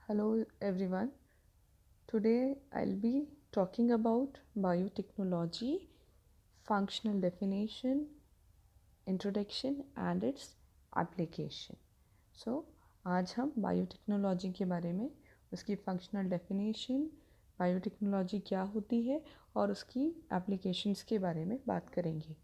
Hello everyone. Today I'll be talking about biotechnology, functional definition, introduction and its application. So आज हम biotechnology के बारे में, उसकी फंक्शनल डेफिनेशन, बायोटेक्नोलॉजी क्या होती है और उसकी एप्लीकेशंस के बारे में बात करेंगे।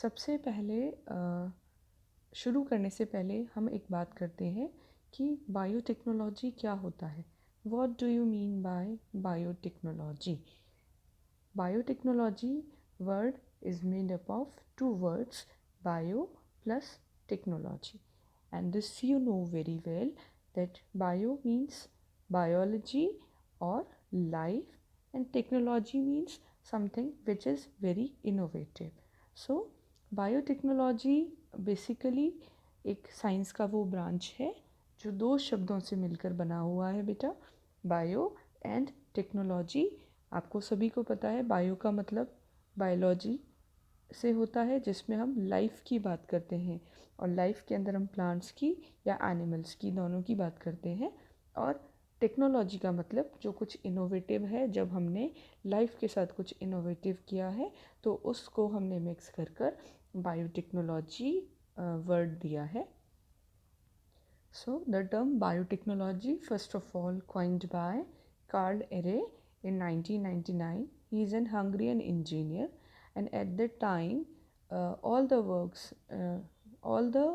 सबसे पहले शुरू करने से पहले हम एक बात करते हैं कि बायोटेक्नोलॉजी क्या होता है। What do you mean by biotechnology? Biotechnology word is made up of two words, bio plus technology. And this you know very well that bio means biology or life and technology means something which is very innovative. So biotechnology basically एक science का वो branch है जो दो शब्दों से मिलकर बना हुआ है बेटा, बायो एंड टेक्नोलॉजी। आपको सभी को पता है बायो का मतलब बायोलॉजी से होता है, जिसमें हम लाइफ की बात करते हैं और लाइफ के अंदर हम प्लांट्स की या एनिमल्स की दोनों की बात करते हैं। और टेक्नोलॉजी का मतलब जो कुछ इनोवेटिव है, जब हमने लाइफ के साथ कुछ इनोवेटिव किया है तो उसको हमने मिक्स कर कर बायोटेक्नोलॉजी वर्ड दिया है। So the term biotechnology first of all coined by Carl Ere in 1999. He is an Hungarian engineer, and at that time all the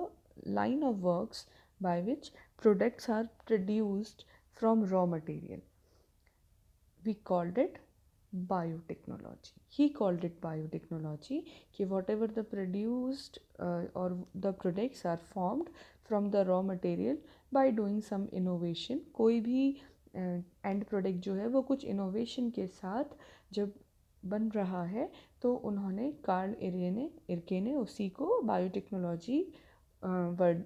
line of works by which products are produced from raw material, we called it biotechnology. He called it biotechnology कि whatever the produced or the products are formed from the raw material by doing some innovation. कोई भी and product जो है वो कुछ innovation के साथ जब बन रहा है तो उन्होंने कार्ल इरके ने उसी को बायोटेक्नोलॉजी वर्ड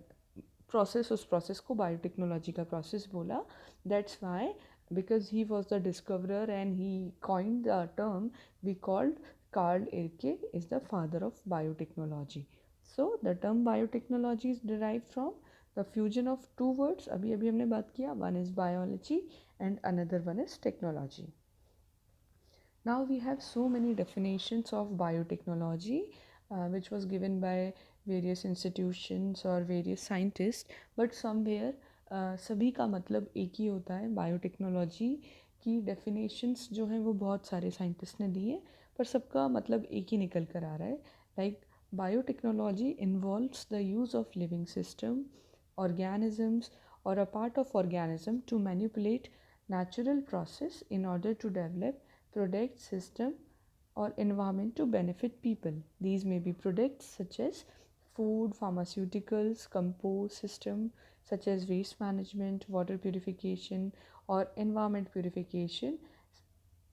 उस प्रोसेस को बायोटेक्नोलॉजी का प्रोसेस बोला। That's why because he was the discoverer and he coined the term, we called Carl Erke is the father of biotechnology. So the term biotechnology is derived from the fusion of two words, अभी अभी हमने बात किया, one is biology and another one is technology. Now we have so many definitions of biotechnology which was given by various institutions or various scientists, but somewhere सभी का मतलब एक ही होता है। बायोटेक्नोलॉजी की डेफिनेशंस जो हैं वो बहुत सारे साइंटिस्ट ने दी है, पर सबका मतलब एक ही निकल कर आ रहा है। Like biotechnology involves the use of living system, organisms or a part of organism to manipulate natural process in order to develop product, system or environment to benefit people. These may be products such as food, pharmaceuticals, compost system such as waste management, water purification or environment purification.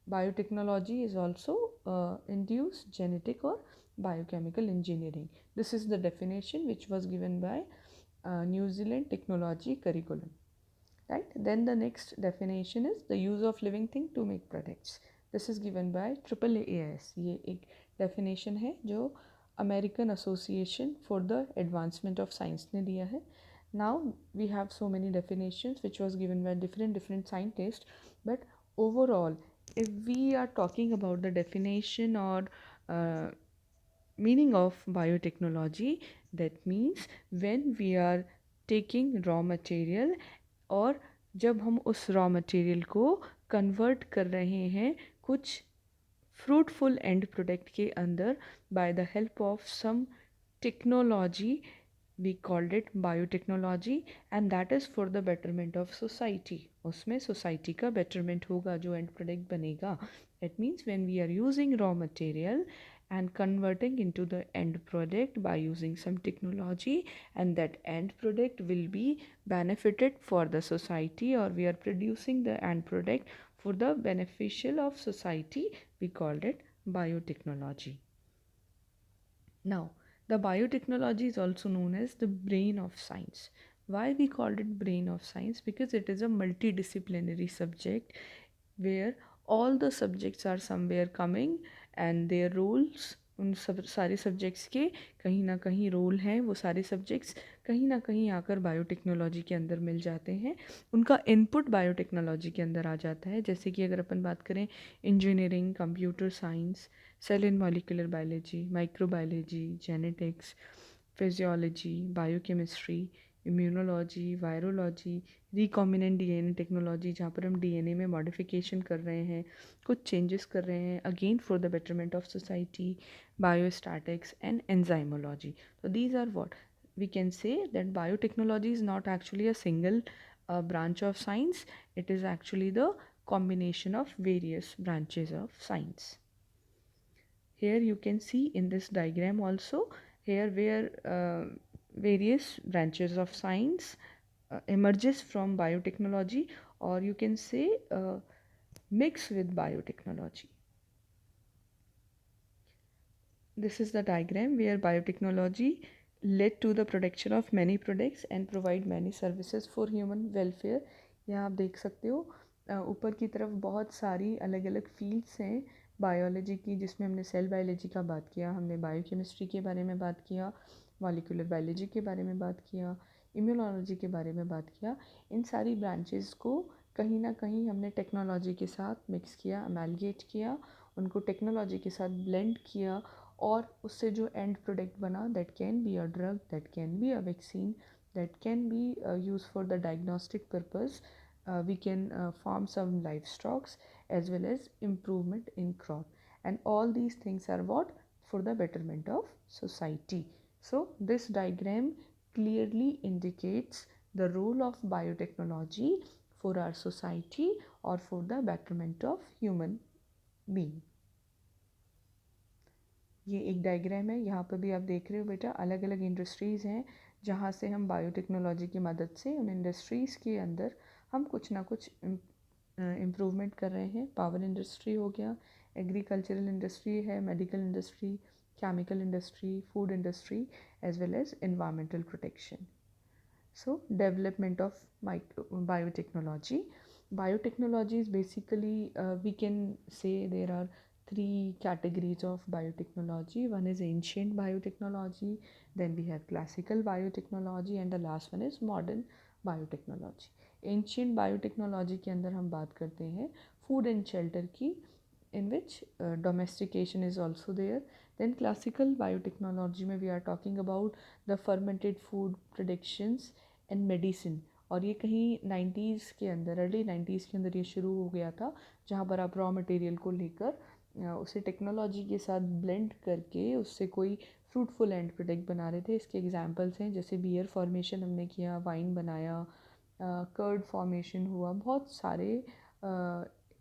Biotechnology is also induced genetic or biochemical engineering. This is the definition which was given by New Zealand Technology Curriculum. Right? Then the next definition is the use of living thing to make products. This is given by AAAS. ये एक definition है जो American Association for the Advancement of Science ने दिया है. Now we have so many definitions which was given by different scientists, but overall if we are talking about the definition or uh, meaning of biotechnology, that means when we are taking raw material और जब हम उस raw material को convert कर रहे हैं कुछ fruitful and product के अंदर by the help of some technology, we called it biotechnology and that is for the betterment of society. उसमें सोसाइटी का बेटरमेंट होगा जो एंड प्रोडक्ट बनेगा। It means when we are using raw material and converting into the end product by using some technology, and that end product will be benefited for the society, or we are producing the end product for the beneficial of society, we called it biotechnology. Now the biotechnology is also known as the brain of science. Why we called it brain of science? Because it is a multidisciplinary subject where all the subjects are somewhere coming and their roles उन सब सारे subjects के कहीं ना कहीं role हैं, वो सारे सब्जेक्ट्स कहीं ना कहीं आकर बायोटेक्नोलॉजी के अंदर मिल जाते हैं, उनका इनपुट बायोटेक्नोलॉजी के अंदर आ जाता है। जैसे कि अगर अपन बात करें engineering, computer science, cell and molecular biology, microbiology, genetics, physiology, biochemistry, immunology, virology, recombinant DNA technology, जहाँ पर हम डीएनए में मॉडिफिकेशन कर रहे हैं, कुछ चेंजेस कर रहे हैं again for the betterment of society, biostatics and enzymology. So these are what we can say, that biotechnology is not actually a single branch of science, it is actually the combination of various branches of science. Here you can see in this diagram also, here where various branches of science emerges from biotechnology, or you can say mix with biotechnology. This is the diagram where biotechnology led to the production of many products and provide many services for human welfare. यहाँ आप देख सकते हो ऊपर की तरफ बहुत सारी अलग अलग फील्ड्स हैं बायोलॉजी की, जिसमें हमने सेल बायोलॉजी का बात किया, हमने बायोकेमिस्ट्री के बारे में बात किया, मॉलिक्यूलर बायोलॉजी के बारे में बात किया, इम्यूनोलॉजी के बारे में बात किया। इन सारी ब्रांचेस को कहीं ना कहीं हमने टेक्नोलॉजी के साथ मिक्स किया, अमेलगेट किया, उनको टेक्नोलॉजी के साथ ब्लेंड किया, और उससे जो एंड प्रोडक्ट बना, that can be a drug, that can be a vaccine, that can be use for the diagnostic purpose, we can farm some livestock as well as improvement in crop, and all these things are what, for the betterment of society. So this diagram clearly indicates the role of biotechnology for our society or for the betterment of human being. ये एक diagram है, यहाँ पर भी आप देख रहे हो बेटा, अलग अलग इंडस्ट्रीज़ हैं जहाँ से हम बायोटेक्नोलॉजी की मदद से उन इंडस्ट्रीज़ के अंदर हम कुछ ना कुछ इम्प्रूवमेंट कर रहे हैं। पावर इंडस्ट्री हो गया, एग्रीकल्चरल इंडस्ट्री है, medical industry, chemical industry, food industry, as well as environmental protection. So development of biotechnology. Biotechnology is basically, we can say there are three categories of biotechnology. One is ancient biotechnology, then we have classical biotechnology, and the last one is modern biotechnology. Ancient biotechnology के अंदर हम बात करते हैं food and shelter की, in which domestication is also there. Then classical biotechnology में we are talking about the fermented food predictions and medicine, और ये कहीं 90s के अंदर, अर्ली 90s के अंदर ये शुरू हो गया था, जहाँ पर आप रॉ मटेरियल को लेकर उसे टेक्नोलॉजी के साथ ब्लेंड करके उससे कोई फ्रूटफुल एंड प्रोडक्ट बना रहे थे. इसके एग्जांपल्स हैं जैसे बियर फॉर्मेशन हमने किया, वाइन बनाया, कर्ड फॉर्मेशन हुआ, बहुत सारे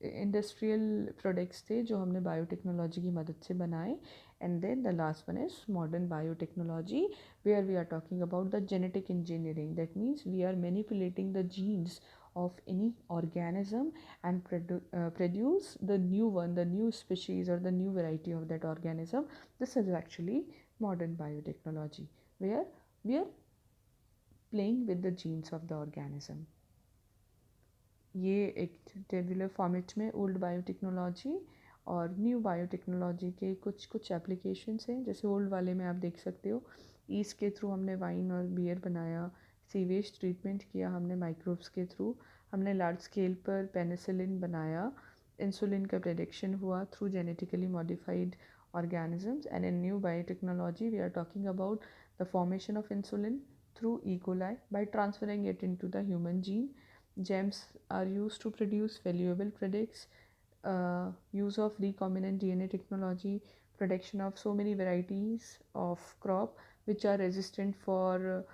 इंडस्ट्रियल प्रोडक्ट्स थे जो हमने बायोटेक्नोलॉजी की मदद से बनाए. And then the last one is modern biotechnology, where we are talking about the genetic engineering. That means we are manipulating the genes of any organism and produce the new one, the new species or the new variety of that organism. This is actually modern biotechnology, where we are playing with the genes of the organism. ये एक tabular format में old biotechnology और new biotechnology के कुछ कुछ applications हैं. जैसे old वाले में आप देख सकते हो, ईस्ट के थ्रू हमने वाइन और बियर बनाया, सीवेज ट्रीटमेंट किया हमने माइक्रोब्स के थ्रू, हमने लार्ज स्केल पर पेनिसिलिन बनाया, इंसुलिन का प्रेडिक्शन हुआ through genetically modified organisms. And in new biotechnology we are talking about the formation of insulin through E. coli by transferring it into the human gene. Gems are used to produce valuable products, use of recombinant DNA technology, production of so many varieties of crop which are resistant for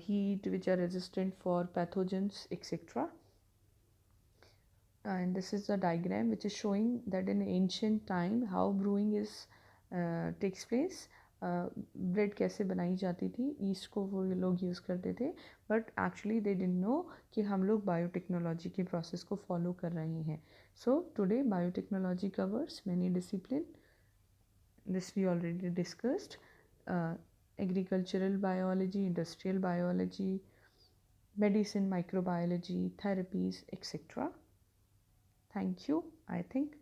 heat, which are resistant for pathogens, etc. And this is the diagram which is showing that in ancient time how brewing is takes place. Bread कैसे बनाई जाती थी, east को वो लोग use करते थे, but actually they didn't know कि हम लोग बायोटेक्नोलॉजी के प्रोसेस को फॉलो कर रहे हैं. So today biotechnology covers many discipline. This we already discussed. Agricultural biology, industrial biology, medicine, microbiology, therapies, etcetera. Thank you. I think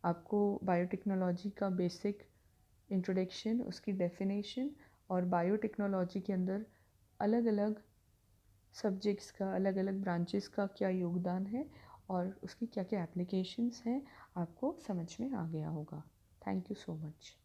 आपको बायोटेक्नोलॉजी का बेसिक इंट्रोडक्शन, उसकी डेफिनेशन और बायोटेक्नोलॉजी के अंदर अलग अलग सब्जेक्ट्स का, अलग अलग ब्रांचेस का क्या योगदान है और उसकी क्या क्या एप्लीकेशंस हैं, आपको समझ में आ गया होगा। Thank you so much.